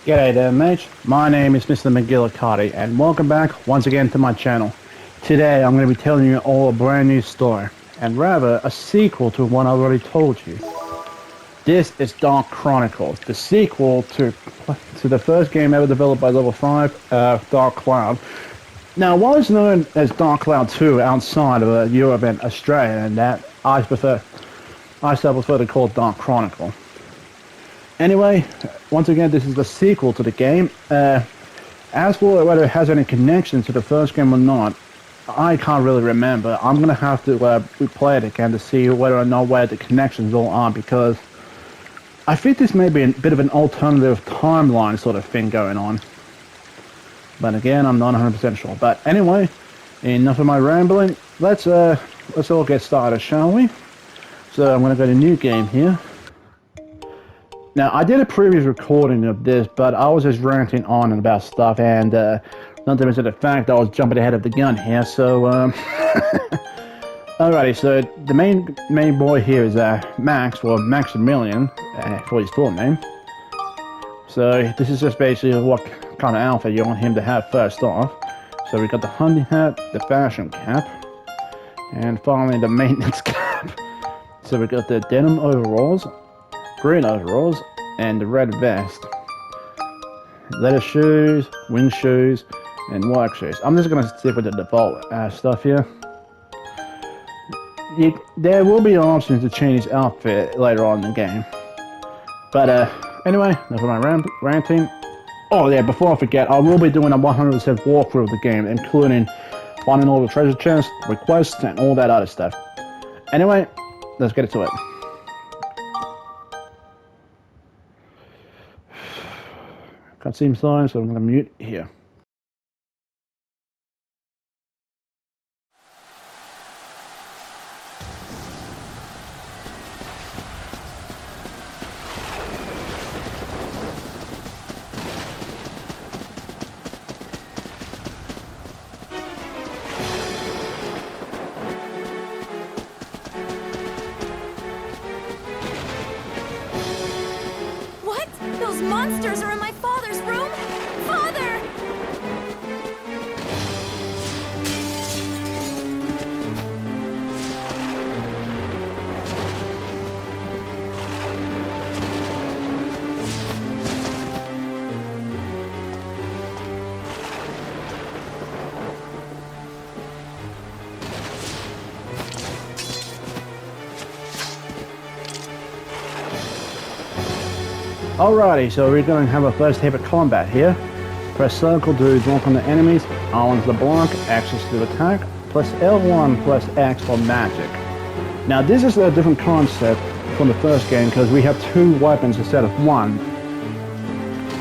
G'day there mates, my name is Mr. Magilla-cutti and welcome back once again to my channel. Today I'm going to be telling you all a brand new story, and rather a sequel to one I already told you. This is Dark Chronicle, the sequel to the first game ever developed by Level 5, Dark Cloud. Now while it's known as Dark Cloud 2 outside of Europe and Australia, and that I still prefer to call it Dark Chronicle. Anyway, once again, this is the sequel to the game. As for whether it has any connection to the first game or not, I can't really remember. I'm going to have to replay it again to see whether or not where the connections all are, because I think this may be a bit of an alternative timeline sort of thing going on. But again, I'm not 100% sure. But anyway, enough of my rambling. Let's all get started, shall we? So I'm going to go to new game here. Now, I did a previous recording of this, but I was just ranting on and about stuff, and not to mention the fact I was jumping ahead of the gun here, so, alrighty, so the main boy here is Max, or Maximilian, for his full name. So, this is just basically what kind of outfit you want him to have first off. So, we got the hunting hat, the fashion cap, and finally the maintenance cap. So, we got the denim overalls, green overalls, and the red vest, leather shoes, wing shoes, and work shoes. I'm just going to stick with the default stuff here. There will be options to change his outfit later on in the game. But anyway, enough of my ranting. Oh yeah, before I forget, I will be doing a 100% walkthrough of the game, including finding all the treasure chests, requests, and all that other stuff. Anyway, let's get into it. Cutscene sign, so I'm going to mute here. What? Those monsters are in my father's room? Father! Alrighty, so we're going to have a first hit of combat here. Press circle to block on the enemies, R1 to block, X is to attack, plus L1 plus X for magic. Now this is a different concept from the first game because we have two weapons instead of one,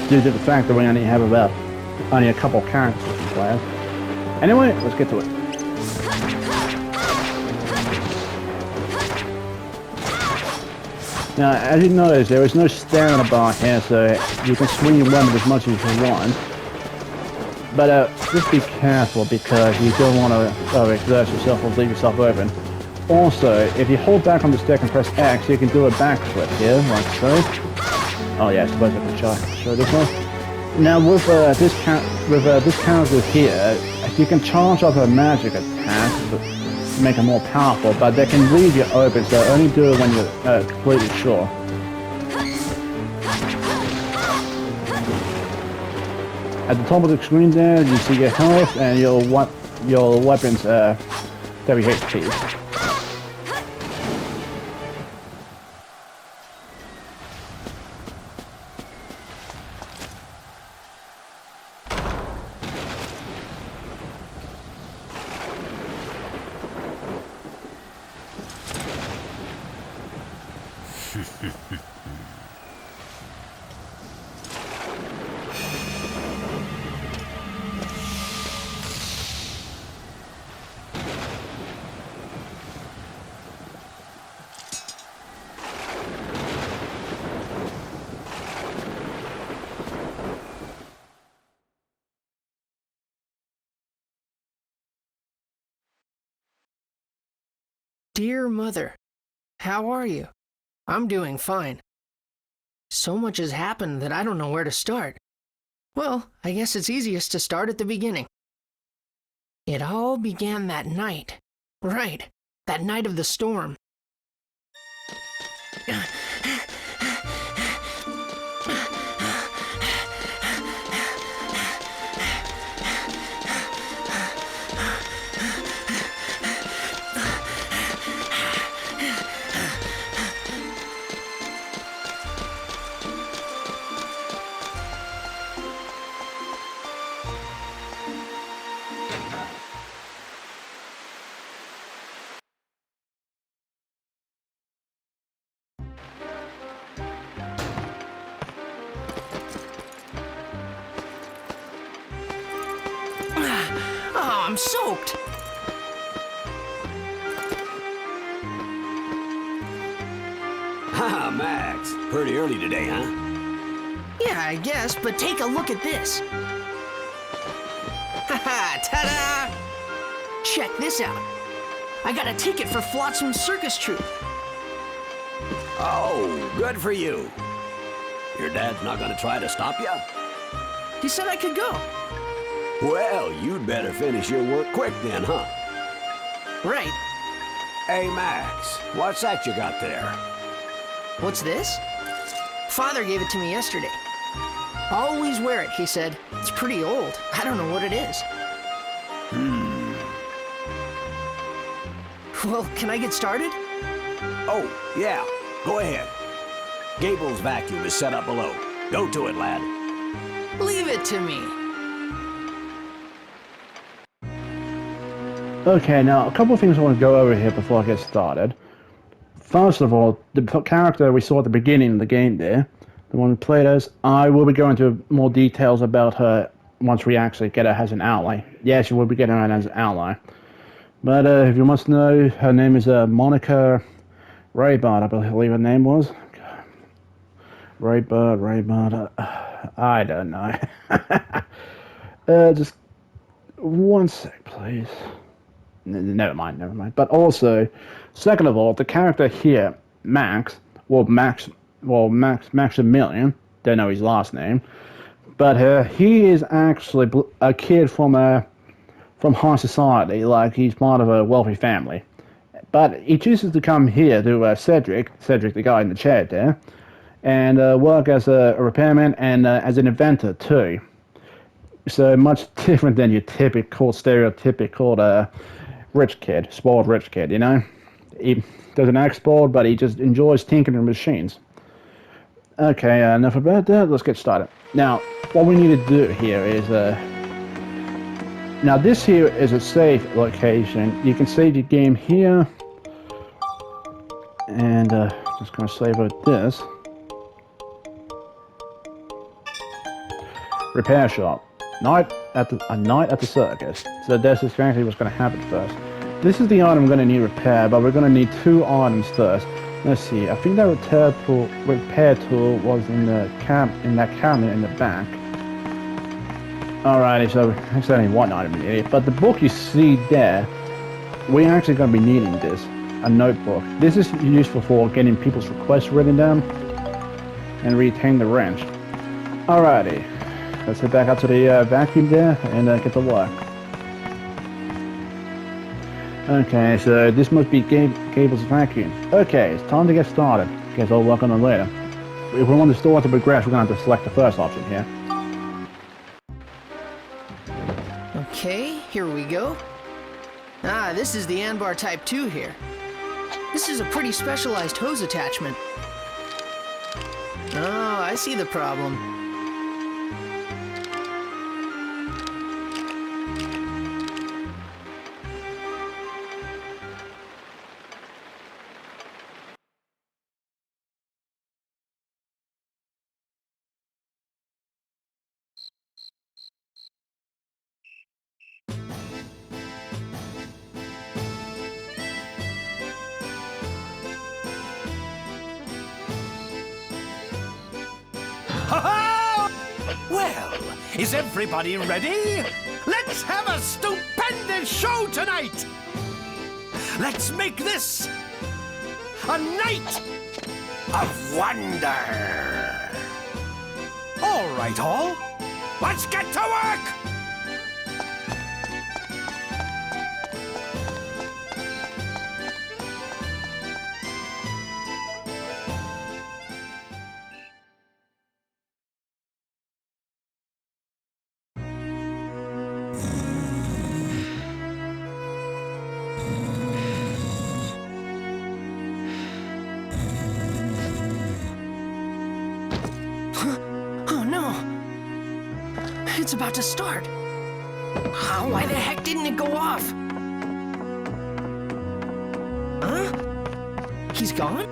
due to the fact that we only have only a couple characters we can play as. Anyway, let's get to it. Now, as you notice, there is no stamina bar here, so you can swing your weapon as much as you want. But just be careful, because you don't want to exert yourself or leave yourself open. Also, if you hold back on the stick and press X, you can do a backflip here, like so. Oh yeah, I suppose I can show this one. Now with this character here, you can charge up a magic attack to make it more powerful, but they can leave you open, so only do it when you're completely sure. At the top of the screen there, you see your health and your weapons WHP. Dear Mother, how are you? I'm doing fine. So much has happened that I don't know where to start. Well, I guess it's easiest to start at the beginning. It all began that night. Right, that night of the storm. Oh, I'm soaked. Haha, Max. Pretty early today, huh? Yeah, I guess, but take a look at this. Haha, ta-da! Check this out. I got a ticket for Flotsam Circus Troupe. Oh, good for you. Your dad's not gonna try to stop you? He said I could go. Well, you'd better finish your work quick then, huh? Right. Hey, Max, what's that you got there? What's this? Father gave it to me yesterday. Always wear it, he said. It's pretty old. I don't know what it is. Well, can I get started? Oh, yeah, go ahead. Gable's vacuum is set up below. Go to it, lad. Leave it to me. Okay, now a couple of things I want to go over here before I get started. First of all, the character we saw at the beginning of the game there, the one who played as, I will be going into more details about her once we actually get her as an ally. Yes, you will be getting her as an ally. But if you must know, her name is Monica Raybard, I believe her name was. Raybard, I don't know. Just one sec, please. Never mind. But also, second of all, the character here, Maximilian, don't know his last name, but he is actually a kid from high society, like he's part of a wealthy family. But he chooses to come here to Cedric, the guy in the chair there, and work as a repairman and as an inventor too. So much different than your stereotypical spoiled rich kid, you know? He doesn't act spoiled, but he just enjoys tinkering with machines. Okay, enough about that, let's get started. Now, what we need to do here is, now this here is a save location. You can save your game here, and just gonna save out this. Repair shop. A night at the circus. So that's exactly what's going to happen first. This is the item we're going to need repair, but we're going to need two items first. Let's see. I think that repair tool was in that cabinet in the back. Alrighty, so it's only one item we need. But the book you see there, we're actually going to be needing this. A notebook. This is useful for getting people's requests written down and retain the wrench. Alrighty. Let's head back up to the vacuum there and get to work. Okay, so this must be Gable's vacuum. Okay, it's time to get started. Guess I'll work on it later. If we want the store to progress, we're going to have to select the first option here. Okay, here we go. Ah, this is the Anbar Type 2 here. This is a pretty specialized hose attachment. Oh, I see the problem. Well, is everybody ready? Let's have a stupendous show tonight! Let's make this a night of wonder! All right, all. Let's get to work! Oh no! It's about to start. Why the heck didn't it go off? Huh? He's gone?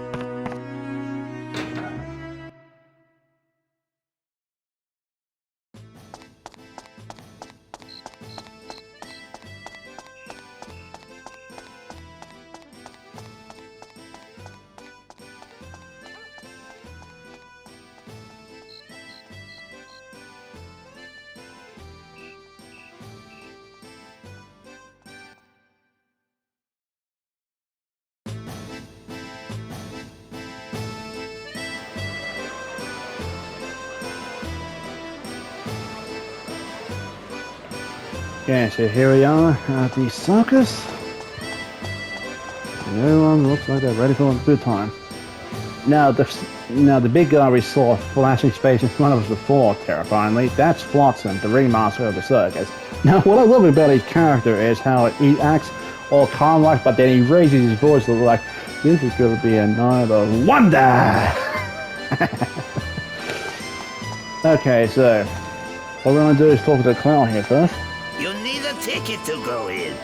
Okay, so here we are at the circus. And everyone looks like they're ready for a good time. Now the big guy we saw flashing space in front of us before, terrifyingly, that's Flotsam, the ringmaster of the circus. Now what I love about his character is how he acts all calm-like, but then he raises his voice a little like, this is going to be a night of wonder! Okay, so what we're going to do is talk to the clown here first. You need a ticket to go in.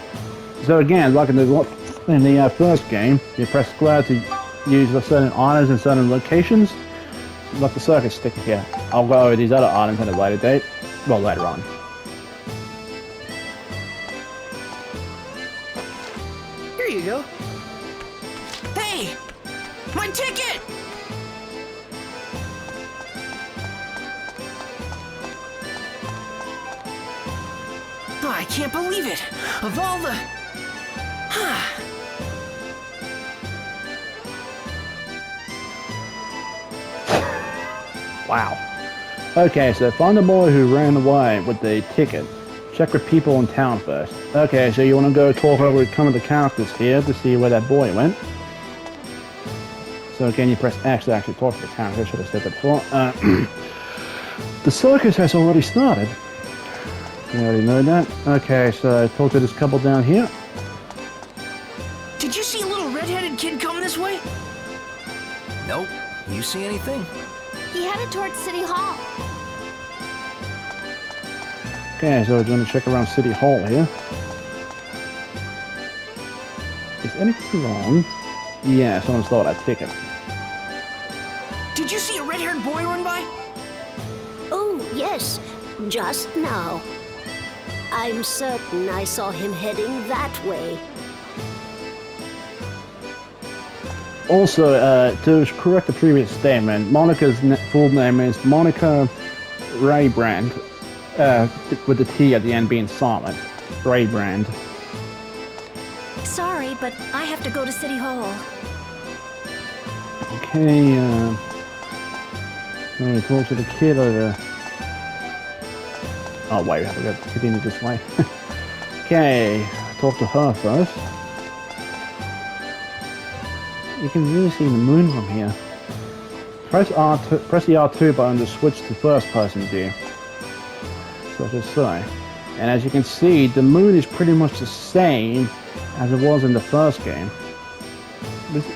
So again, like in the first game, you press square to use certain items in certain locations, like the circus sticker here. I'll go over these other items at a later date, well later on. Here you go. Hey! My ticket! Oh, I can't believe it! Of all the... Wow. Okay, so find the boy who ran away with the ticket. Check with people in town first. Okay, so you want to go talk over with some of the characters here to see where that boy went. So again, you press X to actually talk to the character. I should have said that before. The circus has already started. You already know that. Okay, so talk to this couple down here. Did you see a little red-headed kid come this way? Nope. You see anything? He headed towards City Hall. Okay, so we're going to check around City Hall here. Is anything wrong? Yeah, someone stole that ticket. Did you see a red-haired boy run by? Oh, yes, just now. I'm certain I saw him heading that way. Also, to correct the previous statement, Monica's full name is Monica Raybrand, with the T at the end being silent. Raybrand. Sorry, but I have to go to City Hall. Okay, let me talk to the kid over. Oh wait, we have to go continue this way. Okay, talk to her first. You can really see the moon from here. Press R2, press the R2 button to switch to first person view. Such as so. And as you can see, the moon is pretty much the same as it was in the first game. This is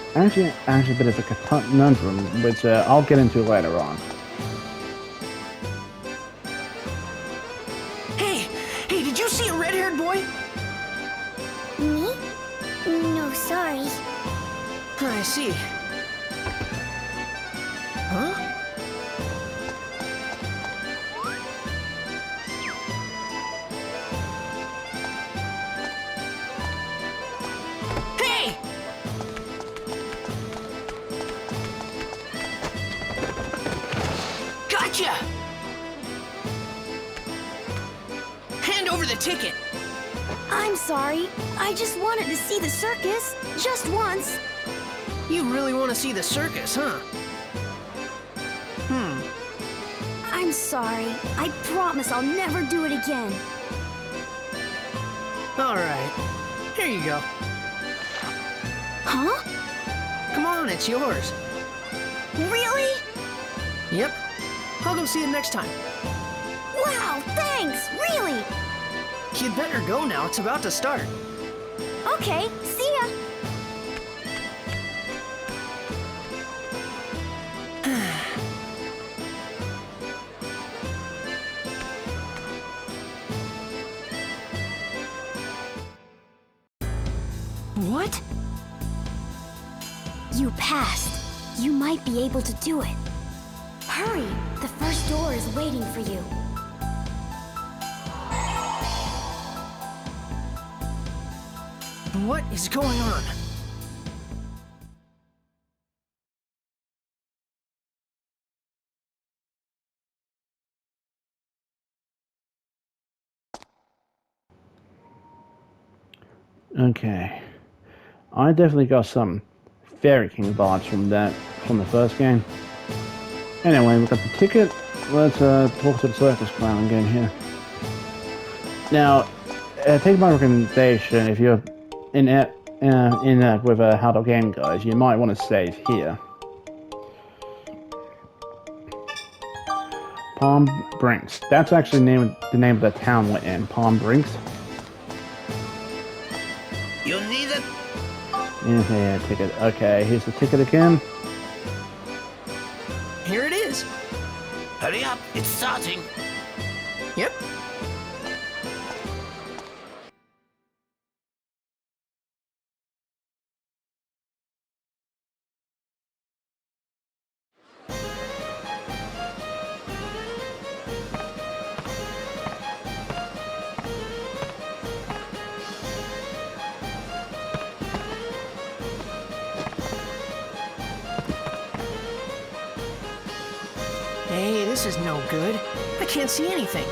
actually a bit of a conundrum, which I'll get into later on. Hey, did you see a red-haired boy? Me? No, sorry. I see. Huh? Hey! Gotcha! Hand over the ticket. I'm sorry. I just wanted to see the circus. Just once. You really want to see the circus, huh? I'm I'm sorry. I promise I'll never do it again. All right. Here you go. Huh? Come on, it's yours. Really? Yep. I'll go see you next time. Wow, thanks! Really? You'd better go now. It's about to start. Okay, see ya! What? You passed. You might be able to do it. Hurry! The first door is waiting for you. What is going on? Okay. I definitely got some Fairy King vibes from the first game. Anyway, we've got the ticket. Let's talk to the circus clown again here. Now, take my recommendation. If you're in that with how the game goes, you might want to save here. Palm Brinks. That's actually the name of the town we're in. Palm Brinks. You'll need it. Yeah, ticket. Okay, here's the ticket again. Here it is. Hurry up, it's starting. Yep. Hey, this is no good. I can't see anything.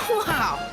Wow!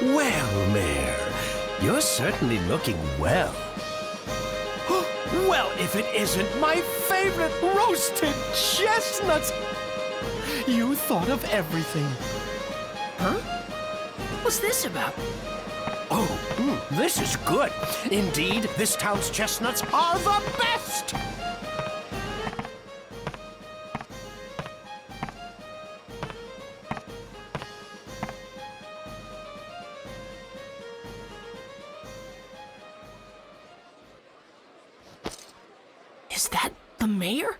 Well, Mayor, you're certainly looking well. Well, if it isn't my favorite roasted chestnuts! You thought of everything. Huh? What's this about? Oh, this is good. Indeed, this town's chestnuts are the best! the mayor?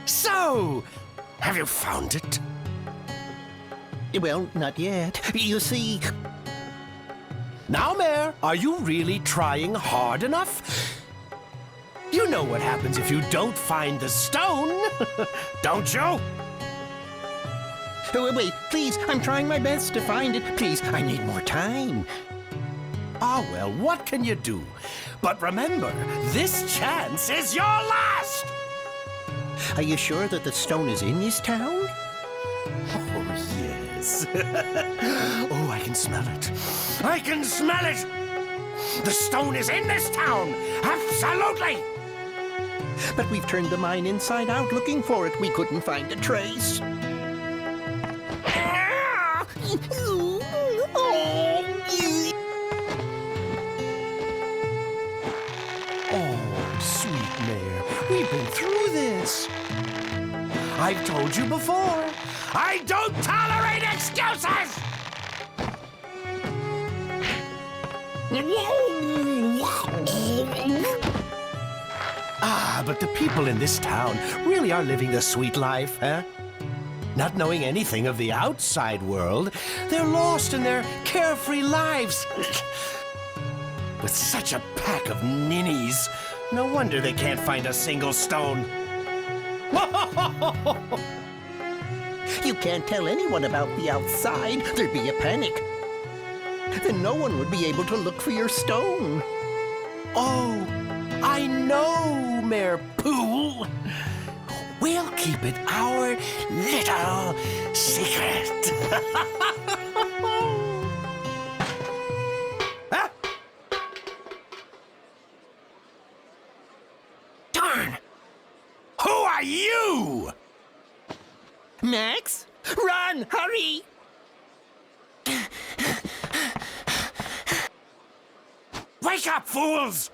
So, have you found it? Well, not yet. You see... Now, Mayor, are you really trying hard enough? You know what happens if you don't find the stone, don't you? Wait, please, I'm trying my best to find it. Please, I need more time. Ah, well, what can you do? But remember, this chance is your last! Are you sure that the stone is in this town? Oh, yes. Oh, I can smell it. I can smell it! The stone is in this town! Absolutely! But we've turned the mine inside out looking for it. We couldn't find a trace. Oh, sweet Mayor, we've been through this. I've told you before, I don't tolerate excuses! Ah, but the people in this town really are living the sweet life, huh? Not knowing anything of the outside world, they're lost in their carefree lives. With such a pack of ninnies, no wonder they can't find a single stone. You can't tell anyone about the outside. There'd be a panic. Then no one would be able to look for your stone. Oh, I know, Mayor Poole. We'll keep it our little secret. Huh? Darn! Who are you? Max? Run! Hurry! Wake up, fools!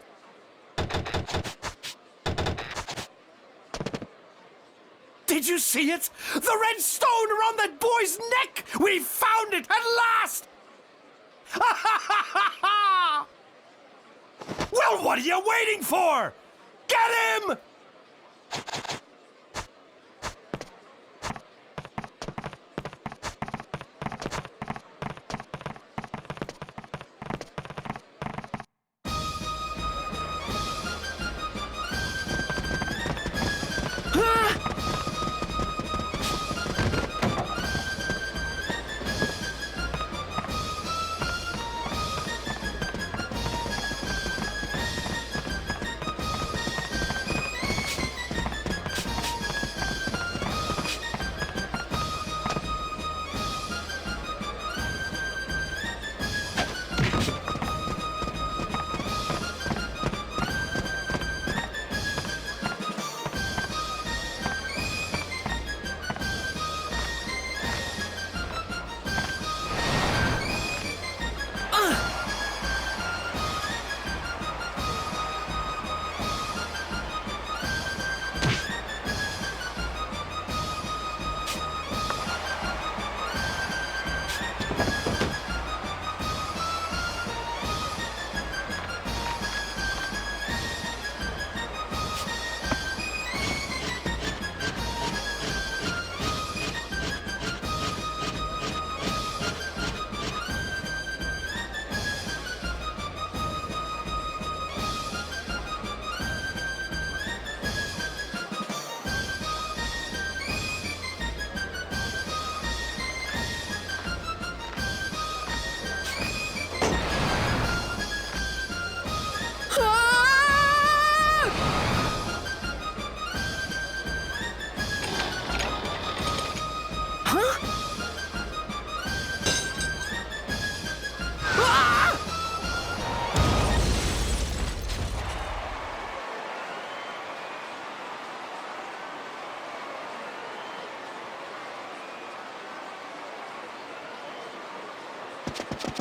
Did you see it? The red stone around that boy's neck! We found it at last! Well, what are you waiting for? Get him!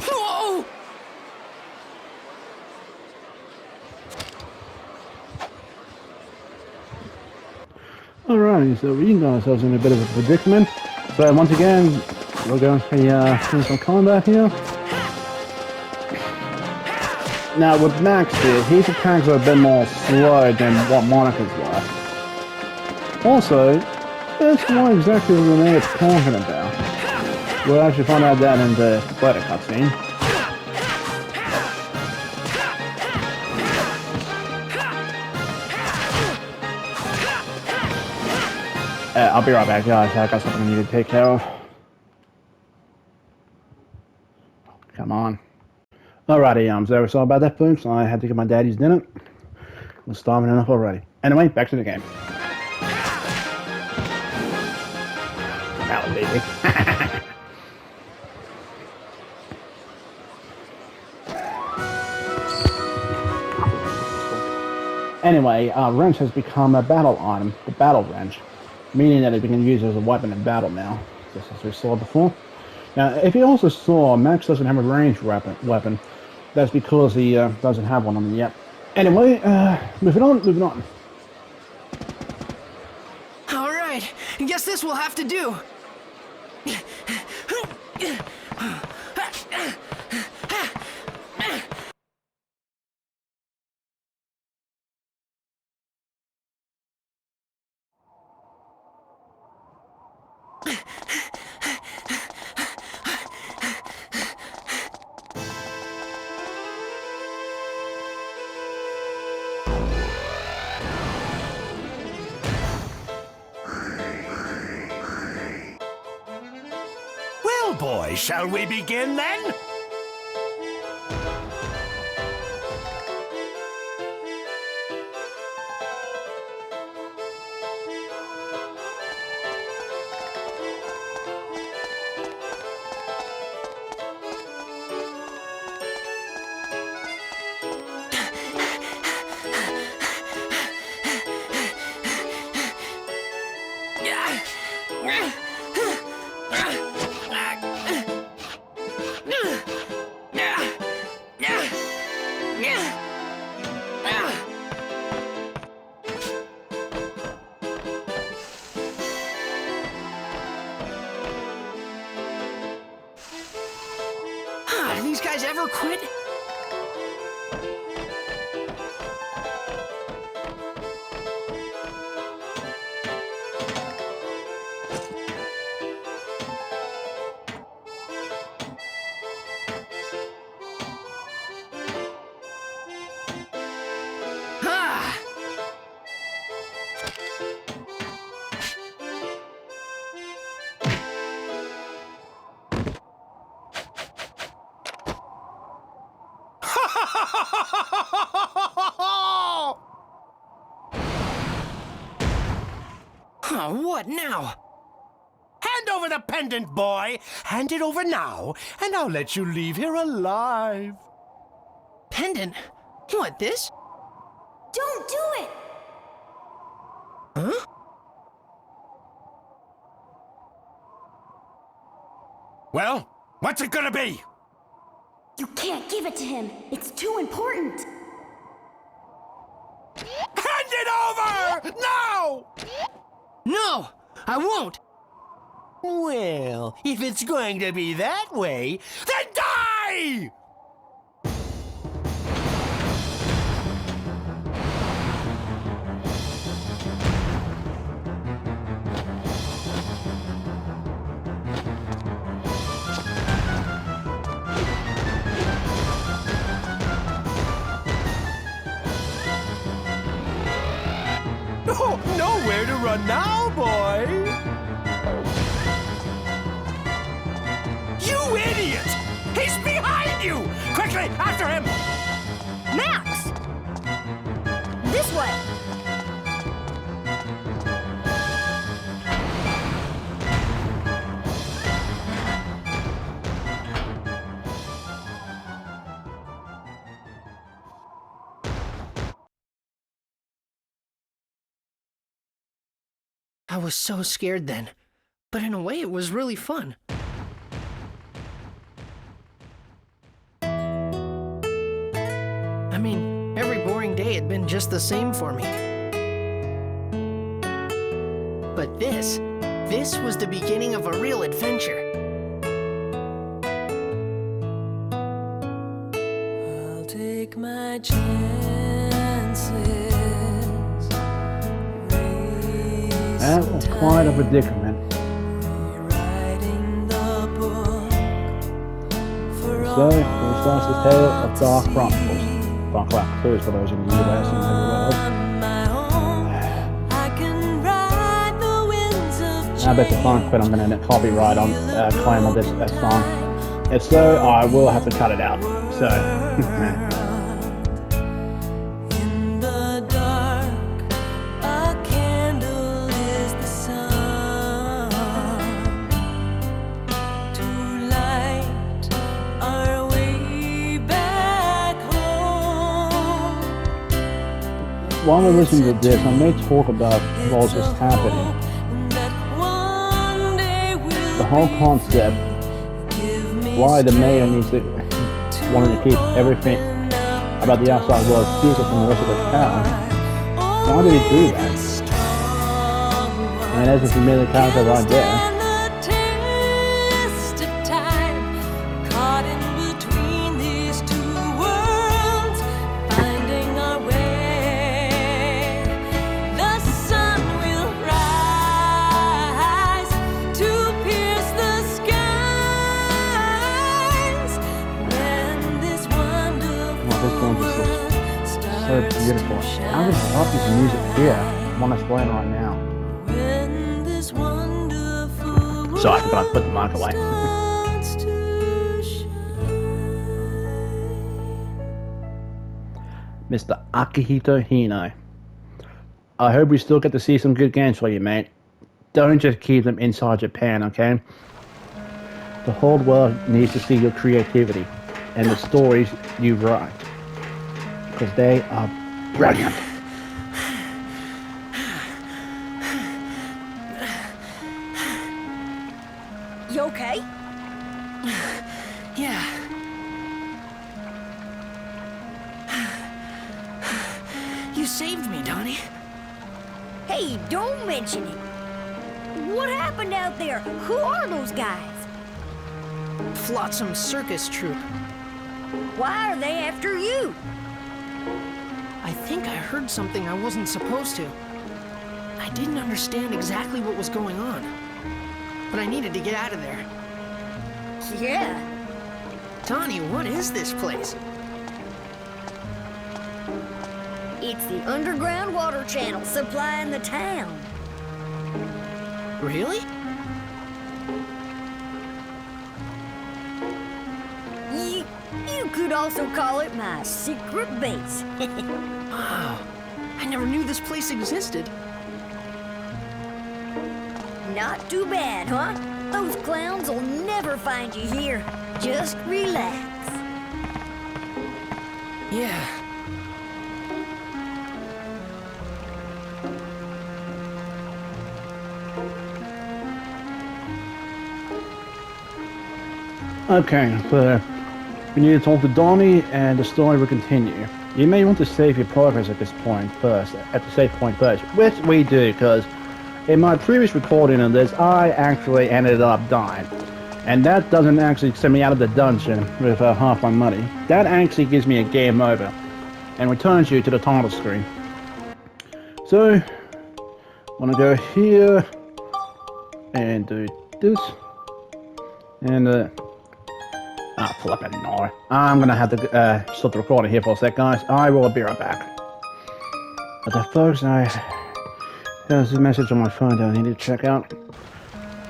Whoa! Alrighty, so we got ourselves in a bit of a predicament. But once again, we're going to see some combat here. Now, with Max here, he's a character a bit more slow than what Monica's were. Also, that's not exactly what Renee's talking about. We'll actually find out that in the later cutscene. I'll be right back, guys. I got something I need to take care of. Come on. Alrighty, so sorry about that, folks. I had to get my daddy's dinner. I'm starving enough already. Anyway, back to the game. Hello, baby. Anyway, wrench has become a battle item, the battle wrench, meaning that it can be used as a weapon in battle now, just as we saw before. Now, if you also saw, Max doesn't have a ranged weapon. That's because he doesn't have one on him yet. Anyway, moving on. All right, I guess this will have to do. Well, boys, shall we begin then? Do these guys ever quit? Oh, what now? Hand over the pendant, boy. Hand it over now, and I'll let you leave here alive. Pendant? What, this? Don't do it! Huh? Well, what's it gonna be? You can't give it to him. It's too important. Hand it over! Now! No, I won't. Well, if it's going to be that way, then die! Oh, nowhere to run now, boy! You idiot! He's behind you! Quickly, after him! Max! This way! I was so scared then, but in a way it was really fun. I mean, every boring day had been just the same for me. But this was the beginning of a real adventure. I'll take my my chances. That was quite a predicament. Rewriting the book for So, it starts the tale of Dark Chronicles. Dark Chronicles for those in the US and everywhere else. I bet you can't quit. I'm going to copyright on claim on this song. If so, I will have to cut it out. So, in the dark, a candle is the sun to light our way back home. while we're listening to this, I may talk about what was just happening. The whole concept, why the mayor needs to wanted to keep everything about the outside world secret from the rest of the town. Why did he do that? And there's a familiar character right there. So beautiful. How does Buffy's music here want us playing right now? So I forgot to put the mic away. Mr. Akihito Hino. I hope we still get to see some good games for you, mate. Don't just keep them inside Japan, okay? The whole world needs to see your creativity and the stories you write. Because they are brilliant. You okay? Yeah. You saved me, Donnie. Hey, don't mention it. What happened out there? Who are those guys? Flotsam Circus Troupe. Why are they after you? I think I heard something I wasn't supposed to. I didn't understand exactly what was going on, but I needed to get out of there. Yeah. Donnie, what is this place? It's the underground water channel supplying the town. Really? You could also call it my secret base. Wow. I never knew this place existed. Not too bad, huh? Those clowns will never find you here. Just relax. Yeah. Okay, so we need to talk to Donnie and the story will continue. You may want to save your progress at the save point first, which we do, because in my previous recording of this, I actually ended up dying. And that doesn't actually send me out of the dungeon with half my money. That actually gives me a game over and returns you to the title screen. So, I'm gonna go here and do this. And flippin' no. I'm gonna have to stop the recording here for a sec, guys. I will be right back. But folks, there's a message on my phone that I need to check out.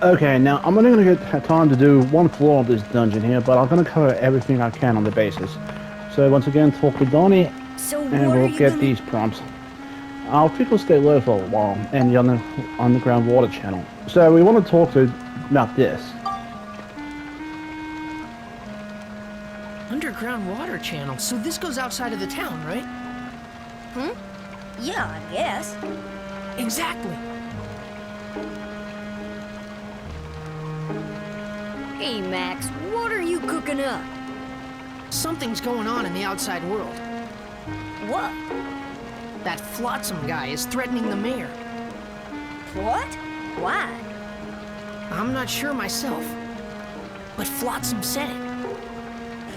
Okay, now I'm only gonna get time to do one floor of this dungeon here, but I'm gonna cover everything I can on the basis. So once again, talk to Donnie, and we'll get these prompts. Our people stay low for a while, and the underground water channel. So we want to talk to about this. Underground water channel. So this goes outside of the town, right? Yeah, I guess. Exactly. Hey, Max, what are you cooking up? Something's going on in the outside world. What? That Flotsam guy is threatening the mayor. What? Why? I'm not sure myself, but Flotsam said it.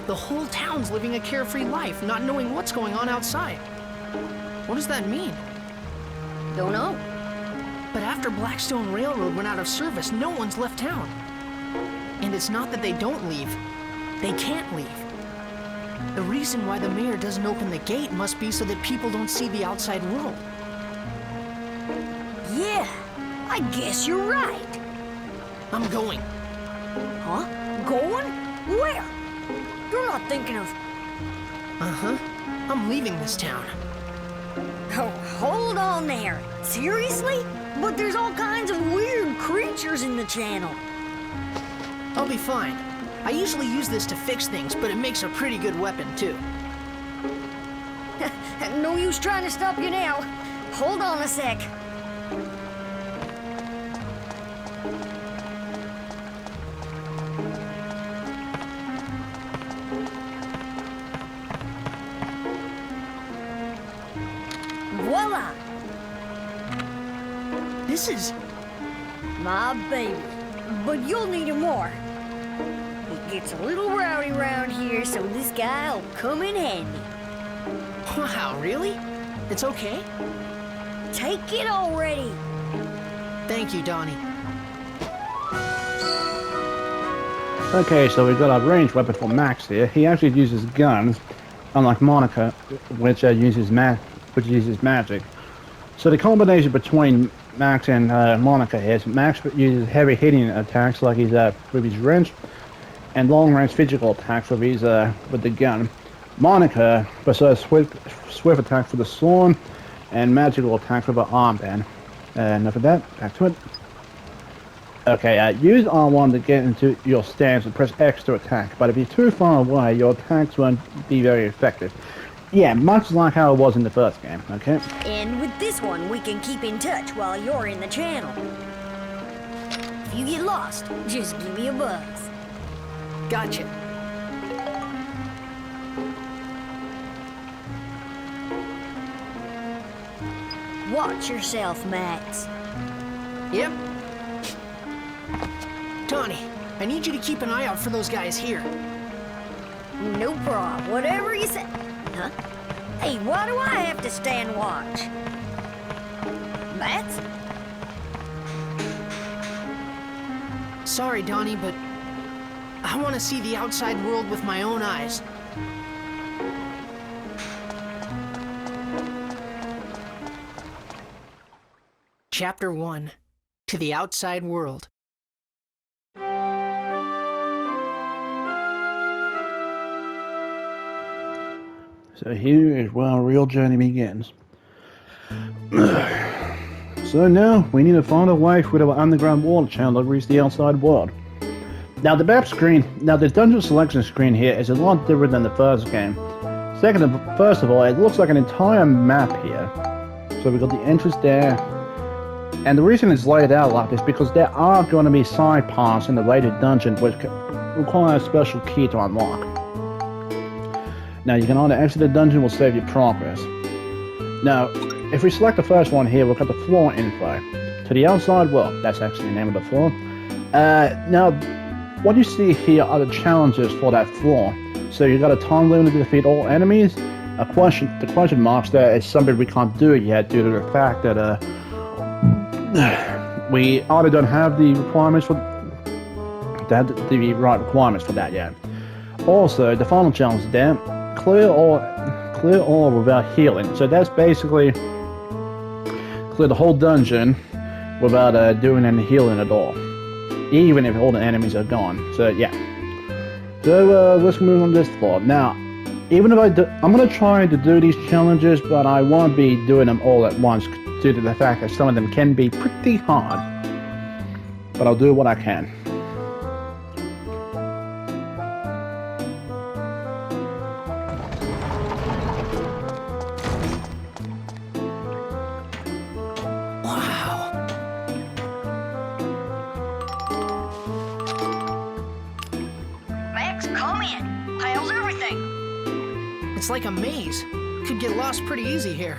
The whole town's living a carefree life, not knowing what's going on outside. What does that mean? Don't know. But after Blackstone Railroad went out of service, no one's left town. And it's not that they don't leave. They can't leave. The reason why the mayor doesn't open the gate must be so that people don't see the outside world. Yeah, I guess you're right. I'm going. Huh? Going? Where? You're not thinking of... Uh-huh. I'm leaving this town. Oh, hold on there. Seriously? But there's all kinds of weird creatures in the channel. I'll be fine. I usually use this to fix things, but it makes a pretty good weapon, too. No use trying to stop you now. Hold on a sec. Voila! This is... My baby. But you'll need him more. It gets a little rowdy around here, so this guy'll come in handy. Wow, really? It's okay? Take it already. Thank you, Donnie. Okay, so we've got our ranged weapon for Max here. He actually uses guns, unlike Monica, which uses magic. So the combination between Max and Monica is Max uses heavy hitting attacks like he's with his wrench, and long-range physical attacks with his with the gun. Monica prefers swift attacks with the sword and magical attacks with her armband. Enough of that. Back to it. Okay, use R1 to get into your stance and press X to attack. But if you're too far away, your attacks won't be very effective. Yeah, much like how it was in the first game, okay? And with this one, we can keep in touch while you're in the channel. If you get lost, just give me a buzz. Gotcha. Watch yourself, Max. Yep. Donnie, I need you to keep an eye out for those guys here. No problem. Whatever you say. Huh? Hey, why do I have to stand watch? Max? Sorry, Donnie, but I want to see the outside world with my own eyes. Chapter 1. To the Outside World. So here is where our real journey begins. So now we need to find a way through our underground water channel to reach the outside world. Now the dungeon selection screen here is a lot different than the first game. First of all, it looks like an entire map here. So we've got the entrance there. And the reason it's laid out like this is because there are going to be side paths in the rated dungeon which require a special key to unlock. Now you can either exit the dungeon or save your progress. Now, if we select the first one here, we've got the floor info. To the outside world, that's actually the name of the floor. Now, what you see here are the challenges for that floor. So you've got a time limit to defeat all enemies. The question marks there is something we can't do yet due to the fact that we either don't have the requirements for the right requirements for that yet. Also, the final challenge there, clear all without healing. So that's basically clear the whole dungeon without doing any healing at all, even if all the enemies are gone. So yeah. So let's move on this floor. Now, even if I'm going to try to do these challenges, but I won't be doing them all at once due to the fact that some of them can be pretty hard. But I'll do what I can. It's like a maze. Could get lost pretty easy here.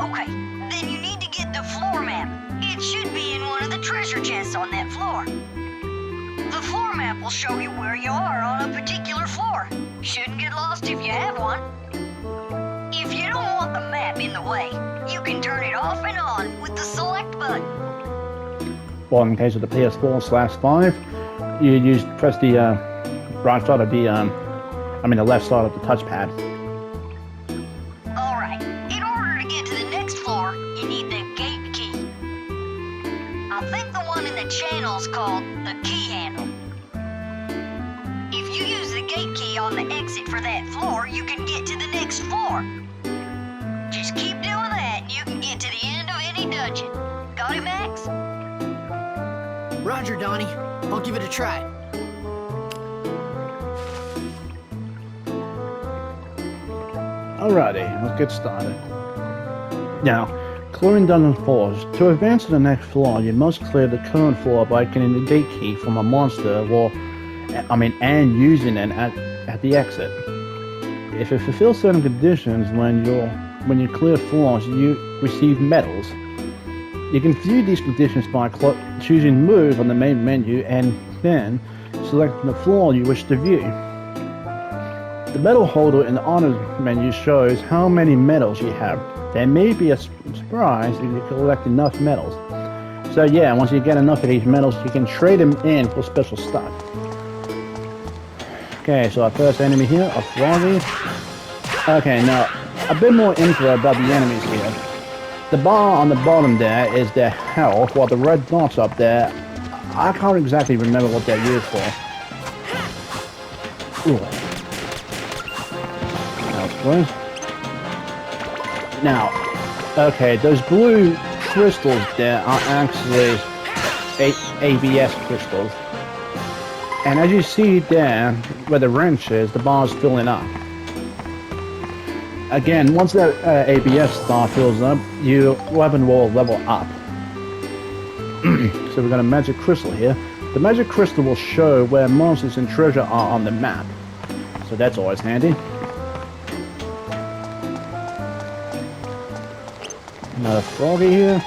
Okay, then you need to get the floor map. It should be in one of the treasure chests on that floor. The floor map map will show you where you are on a particular floor. Shouldn't get lost if you have one. If you don't want the map in the way, you can turn it off and on with the select button. Well, in case of the PS4/5, you press the right side of the, the left side of the touchpad. Alright, in order to get to the next floor, you need the gate key. I think the one in the channel is called the key handle. If you use the gate key on the exit for that floor, you can get to the next floor. Just keep doing that and you can get to the end of any dungeon. Got it, Max? Roger, Donnie. I'll give it a try. Alrighty, let's get started. Now, clearing dungeon floors. To advance to the next floor, you must clear the current floor by getting the gate key from a monster and using it at the exit. If it fulfills certain conditions when you clear floors, you receive medals. You can view these conditions by choosing Move on the main menu and then selecting the floor you wish to view. The medal holder in the honors menu shows how many medals you have. There may be a surprise if you collect enough medals. So yeah, once you get enough of these medals, you can trade them in for special stuff. Okay, so our first enemy here, a froggy. Okay, now a bit more info about the enemies here. The bar on the bottom there is their health, while the red dots up there, I can't exactly remember what they're used for. Ooh. That was close. Now, okay, those blue crystals there are actually ABS crystals. And as you see there, where the wrench is, the bar's filling up. Again, once that ABS bar fills up, your weapon will level up. So we've got a magic crystal here. The magic crystal will show where monsters and treasure are on the map. So that's always handy. Another froggy here.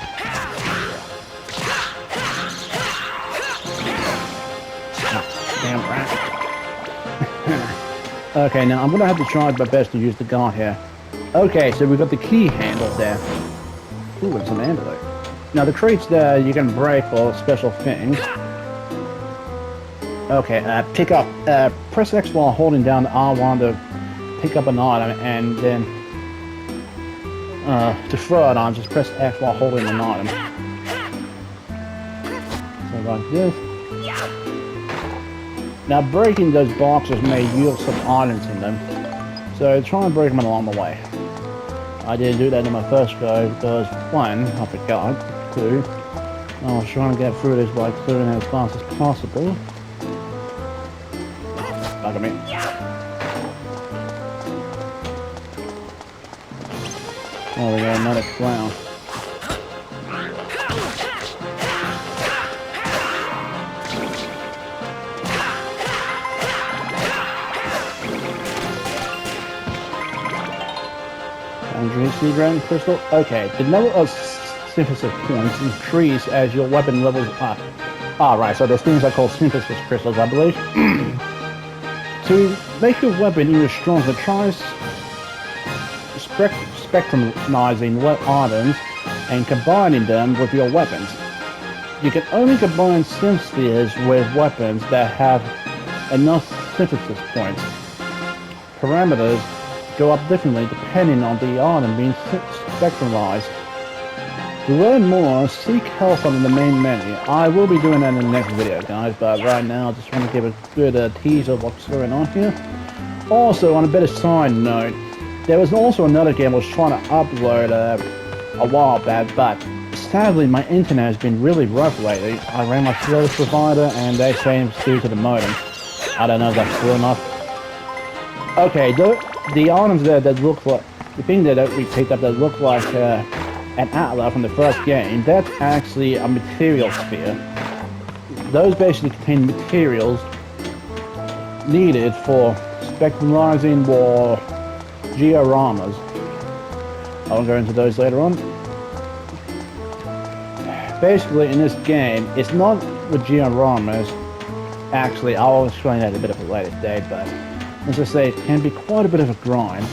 Damn rat. Okay, now I'm going to have to try my best to use the guard here. Okay, so we've got the key handle there. Ooh, and some antidote. Now the crates there you can break for special things. Okay, press X while holding down R1 to pick up an item, and then to throw it on, just press X while holding an item. So like this. Now breaking those boxes may yield some items in them, so try and break them along the way. I didn't do that in my first go because, one, I forgot, two, I was trying to get through this by clearing it as fast as possible. Look at me. Oh, we got another clown. Sea Dragon Crystal. Okay, the number of synthesis points increase as your weapon levels up. Ah, right, so those things are called synthesis crystals, I believe. To make your weapon even stronger, try spectrumizing items and combining them with your weapons. You can only combine synth spheres with weapons that have enough synthesis points. Parameters go up differently depending on the item being spectralized. To learn more, seek help on the main menu. I will be doing that in the next video, guys, but right now I just want to give a good teaser of what's going on here. Also, on a bit of side note, there was also another game I was trying to upload a while back, but sadly my internet has been really rough lately. I ran my slowest provider and they say it's due to the modem. I don't know if that's true enough. Okay, the items there that look like, the thing that we picked up that looked like an atlas from the first game, that's actually a material sphere. Those basically contain materials needed for spectralizing or dioramas. I'll go into those later on. Basically in this game, it's not with dioramas, Actually, I'll explain that a bit of a later date, but as I say, it can be quite a bit of a grind.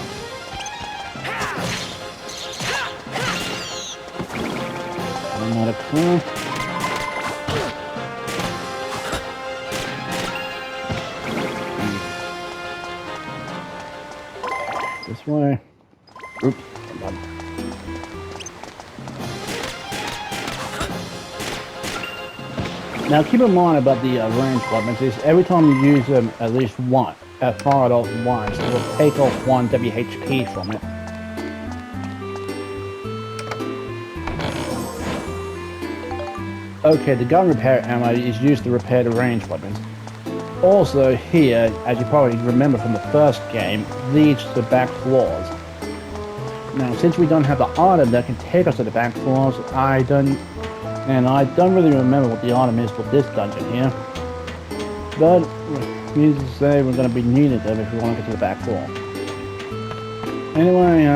Another clue. This way. Oops. Now keep in mind about the range weapons is every time you use them at least once, fire it off once, it will take off 1 WHP from it. Okay, the gun repair ammo is used to repair the range weapons. Also here, as you probably remember from the first game, leads to the back floors. Now since we don't have the item that can take us to the back floors, I don't really remember what the item is for this dungeon here. But needless to say, we're going to be needing them if we want to get to the back floor. Anyway,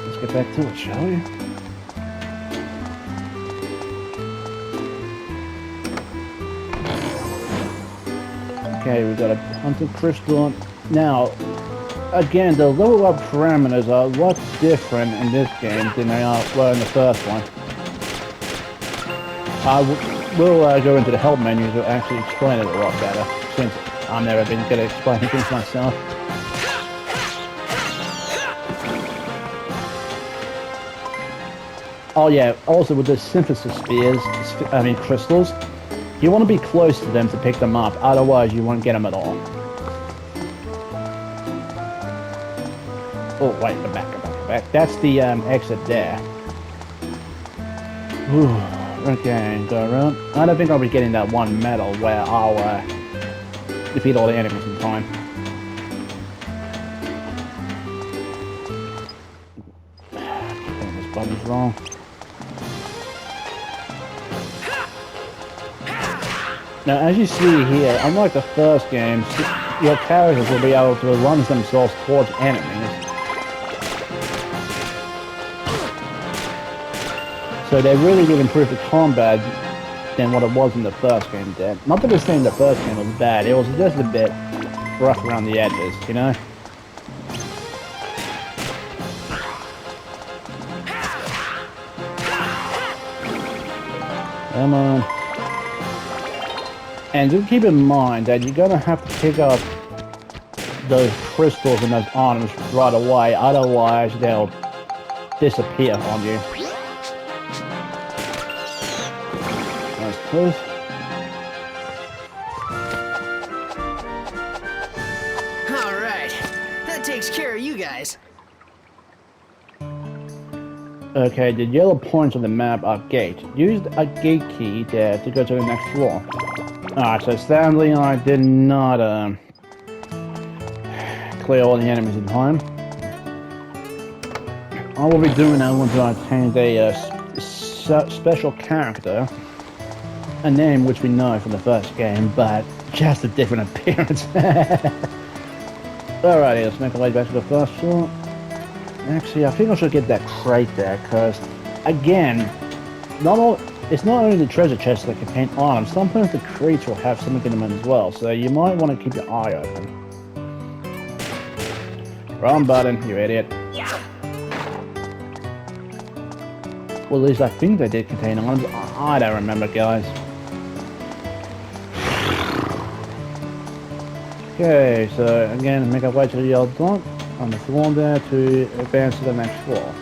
let's get back to it, shall we? Okay, we've got a hunting crystal. Now, again, the level up parameters are a lot different in this game than they were in the first one. I will go into the help menu to actually explain it a lot better, since I've never been good at explaining things myself. Oh yeah, also with the synthesis spheres, crystals, you want to be close to them to pick them up, otherwise you won't get them at all. Oh wait, go back. That's the exit there. Whew. Okay, go around. I don't think I'll be getting that one medal where I'll defeat all the enemies in time. This button's wrong. Now, as you see here, unlike the first game, your characters will be able to launch themselves towards enemies. So they really did improve the combat than what it was in the first game did. Not that the saying the first game was bad, it was just a bit rough around the edges, you know? Come on. And just keep in mind that you're gonna have to pick up those crystals and those items right away, otherwise they'll disappear on you. Nice close. Alright, that takes care of you guys. Okay, the yellow points on the map are gate. Use a gate key there to go to the next floor. Alright, so sadly I did not clear all the enemies in time. I will be doing that once I obtain a special character, a name which we know from the first game, but just a different appearance. Alrighty, let's make our way back to the first floor. Actually, I think I should get that crate there, because, again, it's not only the treasure chests that contain items, sometimes the crates will have something in them as well, so you might want to keep your eye open. Wrong button, you idiot. Well, at least I think they did contain items. I don't remember, guys. Okay, so again, make our way to the yellow dot on the floor there to advance to the next floor.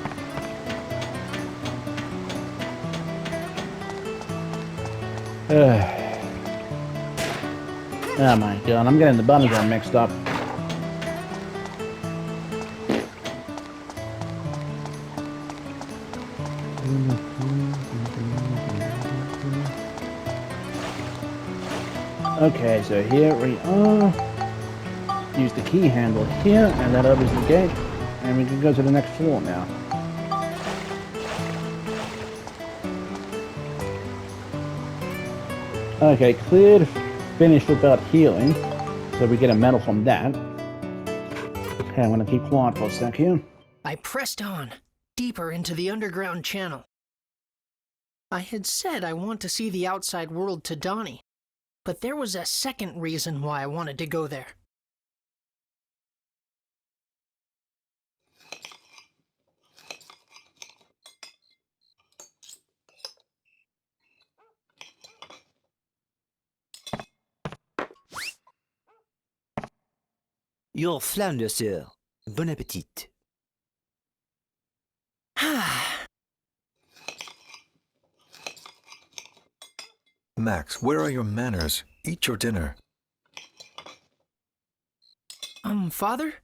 Oh my god, I'm getting the buttons all mixed up. Okay, so here we are. Use the key handle here, and that opens the gate, and we can go to the next floor now. Okay, cleared, finished without healing, so we get a medal from that. Okay, I'm gonna keep quiet for a sec here. I pressed on, deeper into the underground channel. I had said I want to see the outside world to Donnie, but there was a second reason why I wanted to go there. Your flounder, sir. Bon appetit. Max, where are your manners? Eat your dinner. Father?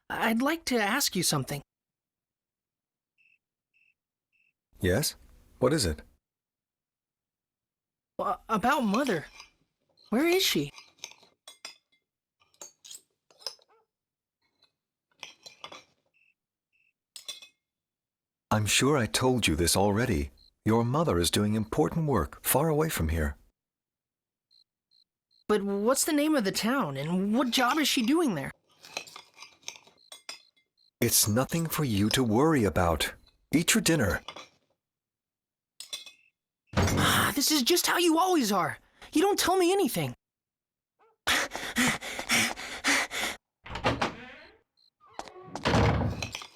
I'd like to ask you something. Yes? What is it? About Mother. Where is she? I'm sure I told you this already. Your mother is doing important work far away from here. But what's the name of the town, and what job is she doing there? It's nothing for you to worry about. Eat your dinner. This is just how you always are. You don't tell me anything.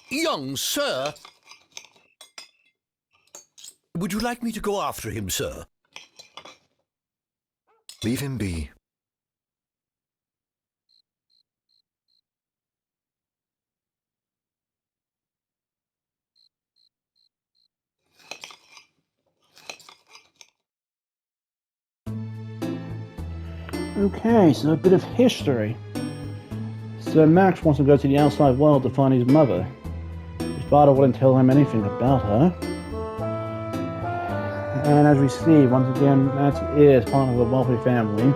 Young sir! Would you like me to go after him, sir? Leave him be. Okay, so a bit of history. So Max wants to go to the outside world to find his mother. His father wouldn't tell him anything about her. And as we see, once again, Max is part of a wealthy family.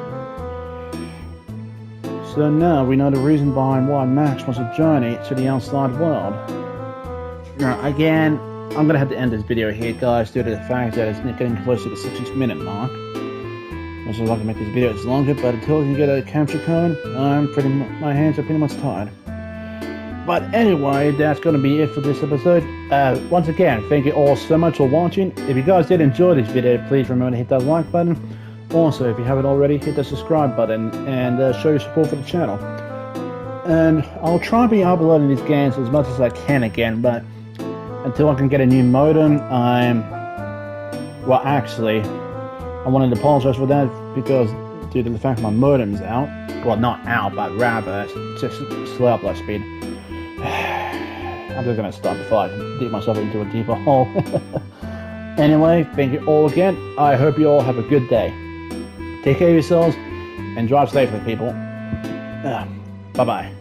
So now we know the reason behind why Max wants to journey to the outside world. Now, again, I'm going to have to end this video here, guys, due to the fact that it's getting close to the 60-minute mark. Much as I can make this video longer, but until I can get a capture code, my hands are pretty much tied. But anyway, that's going to be it for this episode. Once again, thank you all so much for watching. If you guys did enjoy this video, please remember to hit that like button. Also, if you haven't already, hit the subscribe button and show your support for the channel. And I'll try and be uploading these games as much as I can again, but until I can get a new modem, well, actually, I wanted to apologize for that because due to the fact my modem's out, well, not out, but rather just slow upload speed. I'm just gonna stop before I dig myself into a deeper hole. Anyway, thank you all again. I hope you all have a good day. Take care of yourselves and drive safely, people. Bye bye.